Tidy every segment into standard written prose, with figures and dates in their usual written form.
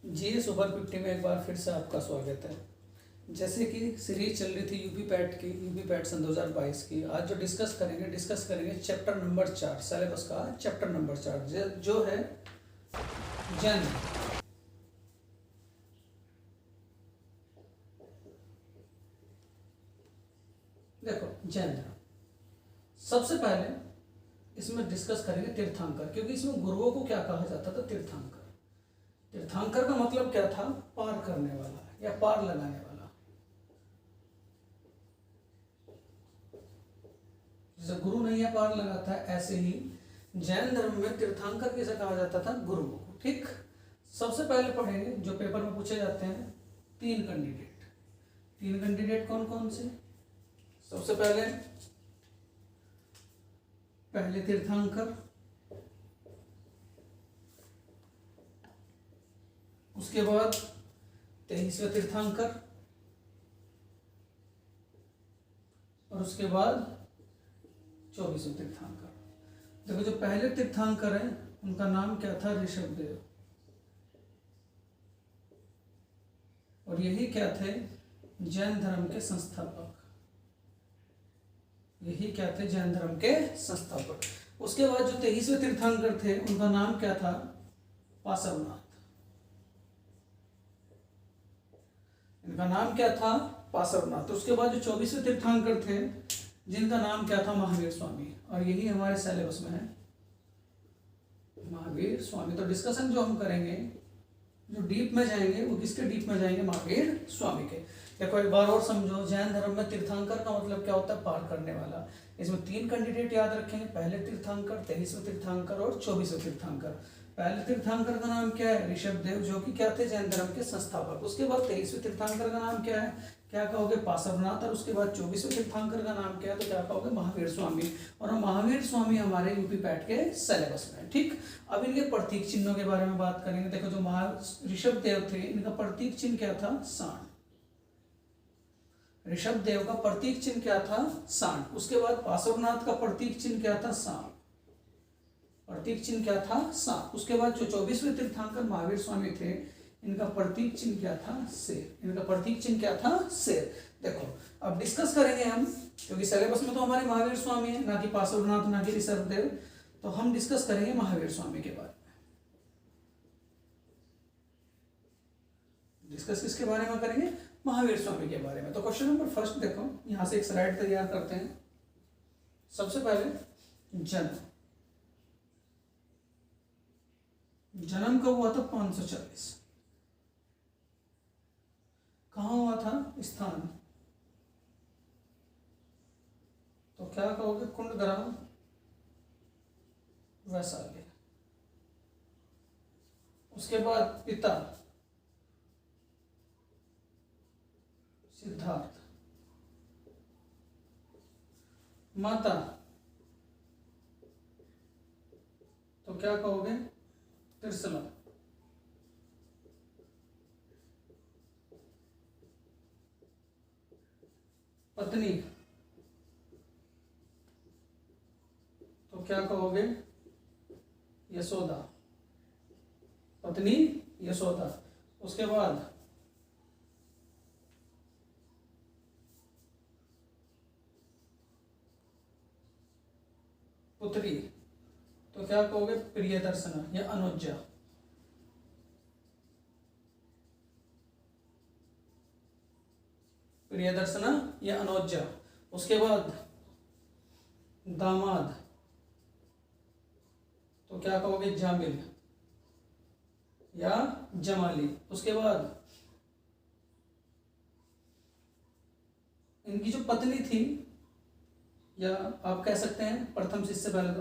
जीए super 50 में एक बार फिर से आपका स्वागत है। जैसे कि सीरीज चल रही थी यूपी पैट सन 2022 की। आज जो डिस्कस करेंगे चैप्टर नंबर 4, सिलेबस का चैप्टर नंबर 4 जो है जन। देखो जन, सबसे पहले इसमें डिस्कस करेंगे तीर्थंकर, क्योंकि इसमें गुरुओं को क्या कहा जाता था? तीर्थंकर। तीर्थंकर का मतलब क्या था? पार करने वाला या पार लगाने वाला। जैसे गुरु नैया पार लगाता है, ऐसे ही जैन धर्म में तीर्थंकर किसे कहा जाता था? गुरु को। ठीक, सबसे पहले पढ़ेंगे जो पेपर में पूछे जाते हैं तीन कैंडिडेट कौन कौन से? सबसे पहले तीर्थंकर, उसके बाद 23वें तीर्थंकर, और उसके बाद 24वें तीर्थंकर। देखो जो पहले तीर्थंकर हैं उनका नाम क्या था? ऋषभदेव। और यही क्या थे? जैन धर्म के संस्थापक। उसके बाद जो 23वें तीर्थंकर थे उनका नाम क्या था? पार्श्वनाथ। इनका नाम क्या था? पार्श्वनाथ। उसके बाद जो 24वें तीर्थंकर थे जिनका नाम क्या था? महावीर स्वामी। और यही हमारे सिलेबस में है, महावीर स्वामी। तो डिस्कशन जो हम करेंगे, जो डीप में जाएंगे, वो किसके डीप में जाएंगे? महावीर स्वामी के। देखो एक बार और समझो, जैन धर्म में तीर्थंकर का मतलब क्या होता है? पार करने वाला। इसमें तीन कैंडिडेट याद रखेंगे, पहले तीर्थंकर, 23वें तीर्थंकर और 24वें तीर्थंकर। पहले तीर्थंकर का नाम क्या है? ऋषभदेव, जो कि क्या थे? जैन धर्म के संस्थापक। उसके बाद 23वें तीर्थंकर का नाम क्या है? क्या कहोगे? पार्श्वनाथ। और उसके बाद 24वें तीर्थंकर का नाम क्या है? तो क्या कहोगे? महावीर स्वामी। और महावीर स्वामी हमारे यूपी पैट के सिलेबस में। ठीक, अब इनके प्रतीक चिन्हों के बारे में बात करेंगे। देखो जो ऋषभदेव थे, इनका प्रतीक चिन्ह क्या था? सांड। ऋषभदेव का प्रतीक चिन्ह क्या था? सांड। उसके बाद पार्श्वनाथ का प्रतीक चिन्ह क्या था? सांप। प्रतीक चिन्ह क्या था? सांप। उसके बाद जो 24वें तीर्थंकर महावीर स्वामी थे, इनका प्रतीक चिन्ह क्या था? शेर। देखो अब डिस्कस करेंगे हम, क्योंकि सिलेबस में तो हमारे महावीर स्वामी है, ना कि पार्श्वनाथ, ना कि ऋषभदेव। तो हम डिस्कस करेंगे महावीर स्वामी के बारे में। डिस्कस किसके बारे में करेंगे? महावीर स्वामी के बारे में। तो क्वेश्चन नंबर फर्स्ट देखो, यहां से एक स्लाइड तैयार करते हैं। सबसे पहले जन्म कब हुआ था? 540। कहाँ हुआ था? स्थान। तो क्या कहोगे? कुंडग्राम, वैशाली। उसके बाद पिता सिद्धार्थ, माता तो क्या कहोगे? त्रिशला। पत्नी तो क्या कहोगे? यशोदा। पत्नी यशोदा। उसके बाद पुत्री तो क्या कहोगे? प्रियदर्शना या अनुज्जा। प्रियदर्शना या अनुज्जा। उसके बाद दामाद तो क्या कहोगे? जामिल या जमाली। उसके बाद इनकी जो पत्नी थी, या आप कह सकते हैं प्रथम शिष्य से पहले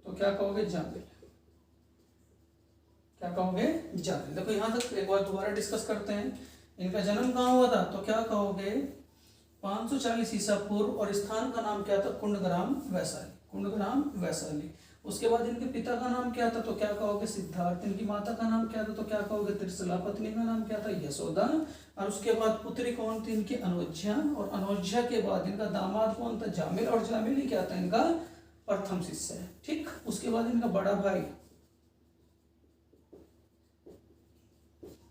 तो क्या कहोगे? जामिल। देखो यहां तक एक बार दोबारा डिस्कस करते हैं। इनका जन्म कहाँ हुआ था? तो क्या कहोगे? 540 ईसा पूर्व। और स्थान का नाम क्या था? कुंडग्राम, वैशाली। उसके बाद इनके पिता का नाम क्या था? तो क्या कहोगे? सिद्धार्थ। इनकी माता का नाम क्या था? तो क्या कहोगे? त्रिशला। पत्नी का नाम क्या था? यशोदा। और उसके बाद पुत्री कौन थी इनकी? अनुज्जा। और अनुज्जा के बाद इनका दामाद कौन था? जामिल। और जामिल ही क्या था? इनका प्रथम शिष्य है। ठीक, उसके बाद इनका बड़ा भाई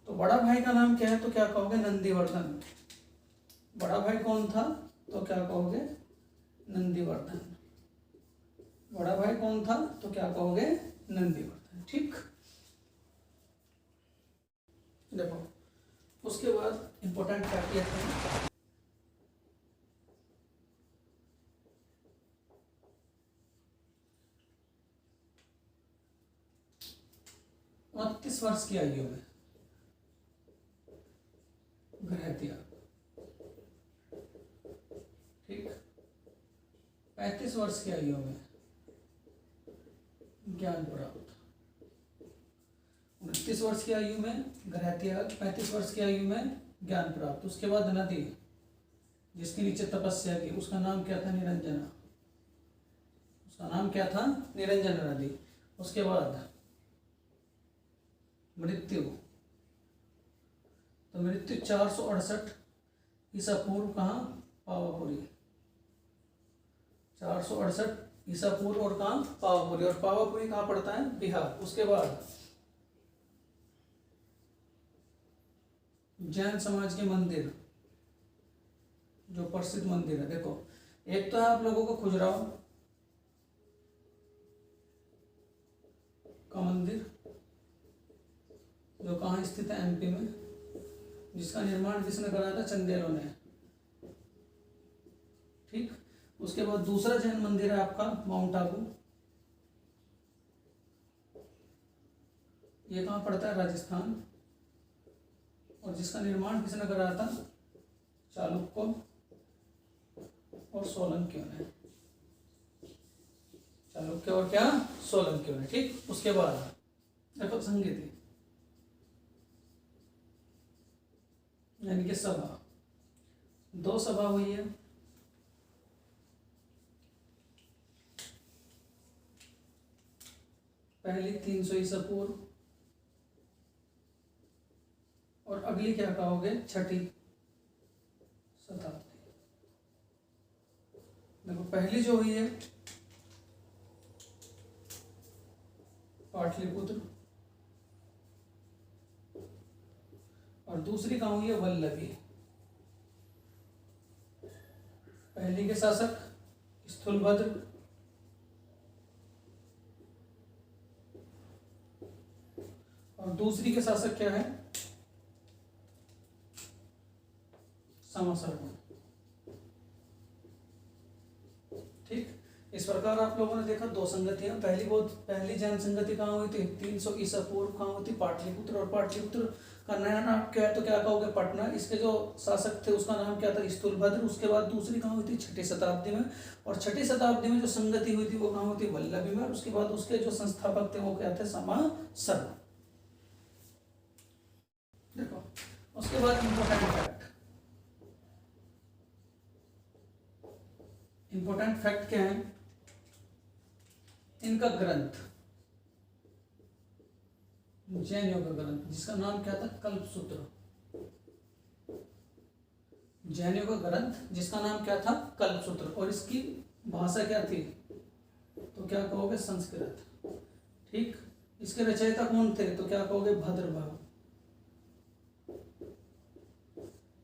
तो बड़ा भाई का नाम क्या है तो क्या कहोगे नंदीवर्धन। बड़ा भाई कौन था तो क्या कहोगे नंदीवर्धन। बड़ा भाई कौन था तो क्या कहोगे नंदीवर्धन। ठीक, देखो उसके बाद इंपॉर्टेंट फैक्ट ये है, 29 वर्ष की आयु में ग्रह त्याग, ठीक, 35 वर्ष की आयु में ज्ञान प्राप्त, 29 वर्ष की आयु में ग्रह त्याग, 35 वर्ष की आयु में ज्ञान प्राप्त। उसके बाद नदी जिसके नीचे तपस्या की, उसका नाम क्या था निरंजना, उसका नाम क्या था निरंजन नदी। उसके बाद मृत्यु, तो मृत्यु 468 ईसा पूर्व कहाँ पावापुरी, 468 ईसा पूर्व और कहाँ पावापुरी, और पावापुरी कहाँ पड़ता है बिहार। उसके बाद जैन समाज के मंदिर जो प्रसिद्ध मंदिर है, देखो एक तो है आप लोगों को खजुराहो का मंदिर जो कहाँ स्थित है एमपी में, जिसका निर्माण किसने कराया था चंदेलों ने, ठीक। उसके बाद दूसरा जैन मंदिर है आपका माउंट आबू, ये कहाँ पड़ता है राजस्थान, और जिसका निर्माण किसने कराया था चालुक्यों और सोलंकियों ने, चालुक्य और क्या सोलंकियों ने, ठीक। उसके बाद देखो संगीति यानी कि सभा, 2 सभा हुई है, पहली 300 ईसा पूर्व और अगली क्या कहोगे 6ठी शताब्दी। देखो पहली जो हुई है पाटलिपुत्र और दूसरी कहाँ हुई है वल्लभी। पहली के शासक स्थूलभद्र और दूसरी के शासक क्या है समासरण, ठीक। इस प्रकार आप लोगों ने देखा 2 संगतियां, पहली जैन संगति कहाँ हुई थी 300 ईसा पूर्व, कहाँ हुई थी पाटलिपुत्र, और पाटलिपुत्र का नया नाम क्या है तो क्या कहोगे पटना। इसके जो शासक थे उसका नाम क्या था स्थूलभद्र। उसके बाद दूसरी कहाँ हुई थी 6ठी शताब्दी में, और 6ठी शताब्दी में जो संगति हुई थी वो कहाँ हुई थी वल्लभी में, और उसके बाद उसके जो संस्थापक थे वो क्या थे समासरण। देखो उसके बाद इंपॉर्टेंट फैक्ट क्या है, इनका ग्रंथ जैनियों का ग्रंथ जिसका नाम क्या था कल्पसूत्र, जैनियों का ग्रंथ जिसका नाम क्या था कल्पसूत्र, और इसकी भाषा क्या थी तो क्या कहोगे संस्कृत, ठीक। इसके रचयिता कौन थे तो क्या कहोगे भद्रभाव,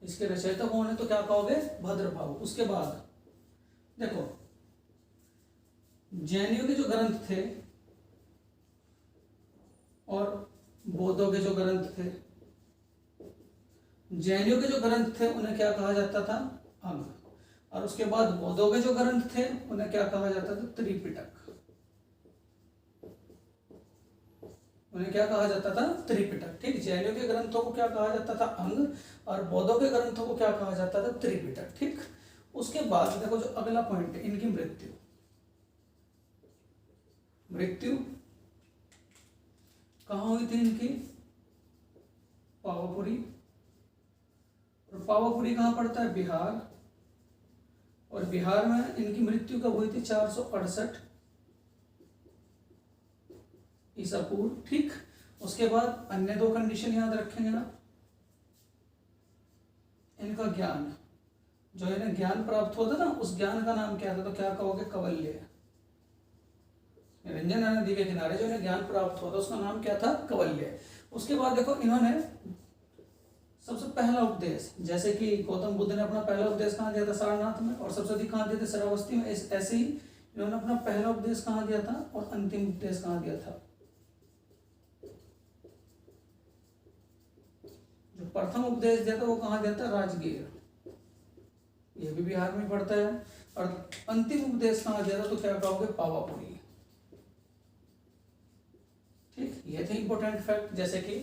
इसके रचयिता कौन है तो क्या कहोगे भद्रभाव। उसके बाद देखो जैनियों के जो ग्रंथ थे और बौद्धों के जो ग्रंथ थे, जैनियों के जो ग्रंथ थे उन्हें क्या कहा जाता था अंग, और उसके बाद बौद्धों के जो ग्रंथ थे उन्हें क्या कहा जाता था त्रिपिटक, उन्हें क्या कहा जाता था त्रिपिटक, ठीक। जैनियों के ग्रंथों को क्या कहा जाता था अंग, और बौद्धों के ग्रंथों को क्या कहा जाता था त्रिपिटक, ठीक। उसके बाद देखो जो अगला पॉइंट है इनकी मृत्यु, मृत्यु कहाँ हुई थी इनकी पावापुरी, और पावापुरी कहाँ पड़ता है बिहार, और बिहार में इनकी मृत्यु कब हुई थी 468 ईसा पूर्व, ठीक। उसके बाद अन्य 2 कंडीशन याद रखेंगे ना, इनका ज्ञान, जो इन्हें ज्ञान प्राप्त होता ना उस ज्ञान का नाम क्या था तो क्या कहोगे कवल्य, निरंजन नदी के किनारे जो इन्हें ज्ञान प्राप्त होता उसका नाम क्या था कवल्य। उसके बाद देखो इन्होंने पहला उपदेश, जैसे कि गौतम बुद्ध ने अपना पहला उपदेश कहाँ दिया था? सारनाथ में। और सबसे अधिक कहाँ दिए थे? श्रावस्ती में। ऐसे ही इन्होंने अपना पहला उपदेश कहाँ दिया था और अंतिम उपदेश कहाँ दिया था? जो प्रथम उपदेश दिया था वो कहाँ दिया था? राजगीर, ये भी बिहार में पड़ता है। और अंतिम उपदेश कहाँ दिया था? तो क्या कहोगे? पावापुरी। ठीक, ये थे इंपॉर्टेंट फैक्ट। जैसे कि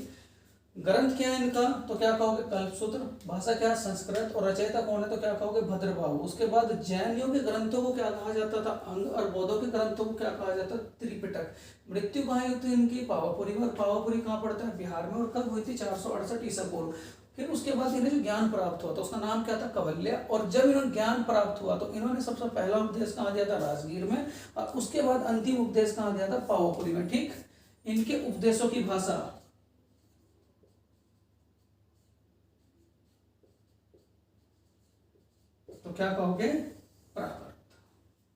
ग्रंथ क्या है इनका? तो क्या कहोगे? कल्पसूत्र। भाषा क्या है? संस्कृत। और रचयिता कौन है? तो क्या कहोगे? भद्रबाहु। उसके बाद जैनियों के ग्रंथों को क्या कहा जाता था? अंग। और बौद्धों के ग्रंथों को क्या कहा जाता? त्रिपिटक। मृत्यु कहाँ हुई थी इनकी? पावापुरी में। और पावापुरी कहाँ पड़ता है? बिहार में। और कब हुई थी? 468 ईसा पूर्व। फिर उसके बाद इन्हें जो ज्ञान प्राप्त हुआ तो उसका नाम क्या था? कवल्य। और जब इन्होंने ज्ञान प्राप्त हुआ तो इन्होंने सबसे पहला उपदेश कहाँ दिया था? राजगीर में। और उसके बाद अंतिम उपदेश कहाँ दिया था? पावापुरी में। ठीक, इनके उपदेशों की भाषा तो क्या कहोगे? प्राकृत।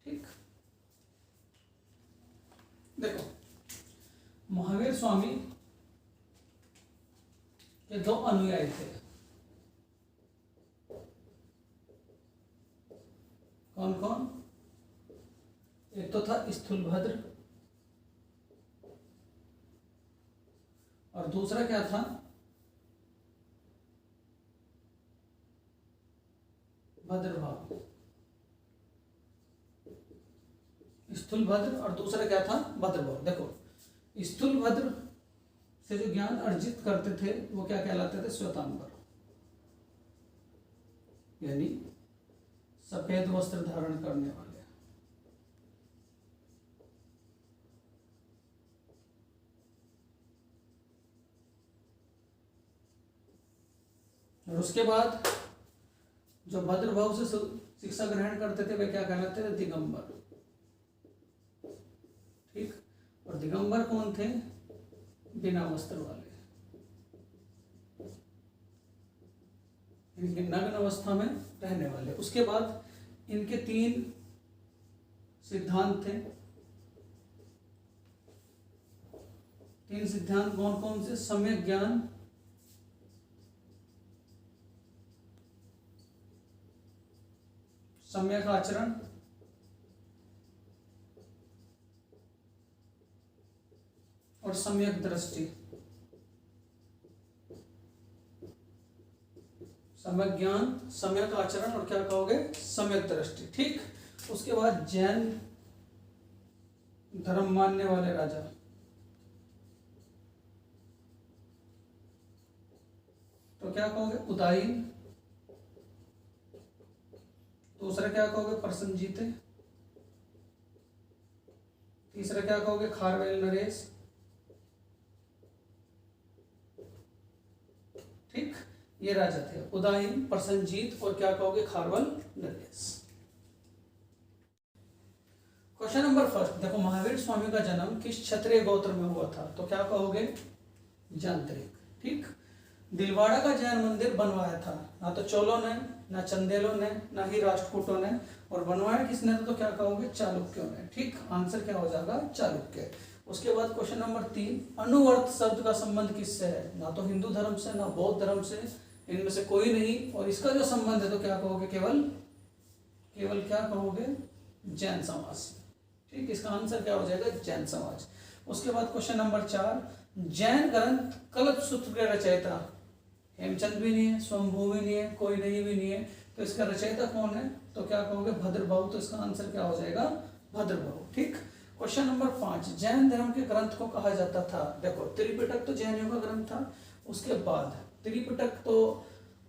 ठीक, देखो महावीर स्वामी के दो अनुयायी थे। कौन कौन? एक तो था स्थूलभद्र और दूसरा क्या था? भद्रभाव। स्थूलभद्र और दूसरा क्या था? भद्रभाव। देखो स्थूलभद्र से जो ज्ञान अर्जित करते थे वो क्या कहलाते थे? श्वेतांबर, यानी सफेद वस्त्र धारण करने वाले। और उसके बाद जो भद्रभाव से शिक्षा ग्रहण करते थे वे क्या कहलाते थे? दिगंबर। ठीक, और दिगंबर कौन थे? बिना वस्त्र वाले, इनके नग्न अवस्था में रहने वाले। उसके बाद इनके 3 सिद्धांत थे। 3 सिद्धांत कौन कौन से? सम्यक ज्ञान, सम्यक आचरण और सम्यक दृष्टि। सम्यक ज्ञान, सम्यक आचरण और क्या कहोगे? सम्यक दृष्टि। ठीक, उसके बाद जैन धर्म मानने वाले राजा, तो क्या कहोगे? उदायीन। दूसरा क्या कहोगे? प्रसन्नजीत। तीसरा क्या कहोगे? खारवेल नरेश। ठीक, ये राजा थे उदायीन, प्रसन्नजीत और क्या कहोगे? Kharavela Naresh. Question number first, देखो महावीर स्वामी का जन्म किस क्षत्रिय गोत्र में हुआ था? तो क्या कहोगे? यांत्रिक। ठीक, दिलवाड़ा का जैन मंदिर बनवाया था ना तो चोलों ने, ना चंदेलों ने, ना ही राष्ट्रकूटों ने। और बनवाया किसने था? तो क्या कहोगे? चालुक्यों ने। ठीक, आंसर क्या हो जाएगा? चालुक्य। उसके बाद क्वेश्चन नंबर 3, अनुवर्त शब्द का संबंध किससे है? ना तो हिंदू धर्म से, ना बौद्ध धर्म से, इनमें से कोई नहीं। और इसका जो संबंध है तो क्या कहोगे? केवल क्या कहोगे? जैन समाज से। ठीक, इसका आंसर क्या हो जाएगा? जैन समाज। उसके बाद क्वेश्चन नंबर 4, जैन ग्रंथ कल्पसूत्र के रचयिता हेमचंद भी नहीं है, स्वयंभू भी नहीं है, कोई नहीं भी नहीं है, तो इसका रचयिता कौन है? तो क्या कहोगे? भद्रबाहु। तो इसका आंसर क्या हो जाएगा? भद्रबाहु। ठीक, क्वेश्चन नंबर 5, जैन धर्म के ग्रंथ को कहा जाता था? देखो त्रिपिटक तो जैनियों का ग्रंथ था। उसके बाद त्रिपिटक तो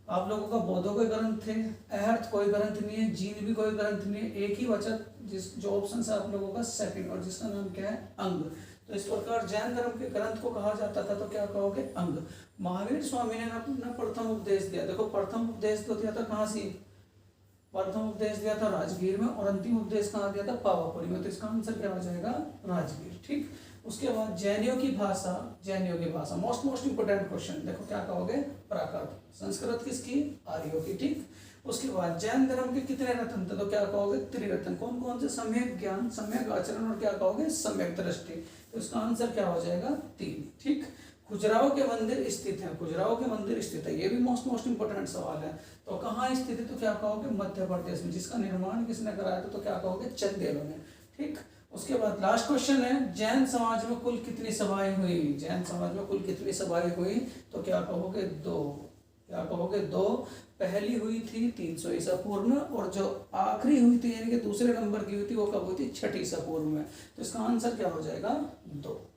आप लोगों का बौद्धों के ग्रंथ थे। अहर्थ कोई ग्रंथ नहीं है, जीन भी कोई ग्रंथ नहीं है। एक ही वचन जो ऑप्शन है आप लोगों का सेकंड, और जिसका नाम क्या है? अंग। तो इस प्रकार जैन धर्म के ग्रंथ को कहा जाता था तो क्या कहोगे? अंग। महावीर स्वामी ने अपना प्रथम उपदेश दिया। देखो प्रथम उपदेश तो दिया था कहाँ से? प्रथम उपदेश दिया था राजगीर में और अंतिम उपदेश कहाँ दिया था? पावापुरी में। तो इसका आंसर क्या हो जाएगा? राजगीर। ठीक, उसके बाद जैनियों की भाषा मोस्ट इंपोर्टेंट क्वेश्चन। देखो क्या कहोगे? प्राकृत। संस्कृत किसकी? आर्यों की। ठीक, उसके बाद जैन धर्म के कितने रत्न थे? तो क्या कहोगे? त्रिरत्न। कौन कौन से? सम्यक ज्ञान, सम्यक आचरण और क्या कहोगे? सम्यक दृष्टि। तो इसका आंसर क्या हो जाएगा? 3। ठीक, खजुराहो के मंदिर स्थित है, खजुराहो के मंदिर स्थित है, ये भी मोस्ट इंपोर्टेंट सवाल है। तो कहाँ स्थित है, तो क्या कहोगे मध्य प्रदेश में। जिसका निर्माण किसने कराया था, तो क्या कहोगे चंदेलों ने। ठीक, उसके बाद लास्ट क्वेश्चन है, जैन समाज में कुल कितनी सभाएं हुई, जैन समाज में कुल कितनी सभाएं हुई, तो क्या कहोगे 2, क्या कहोगे 2। पहली हुई थी 300 ईसा पूर्व में, और जो आखिरी हुई थी यानी कि दूसरे नंबर की हुई थी वो कब हुई थी, 6 ईसा पूर्व में। तो इसका आंसर क्या हो जाएगा 2।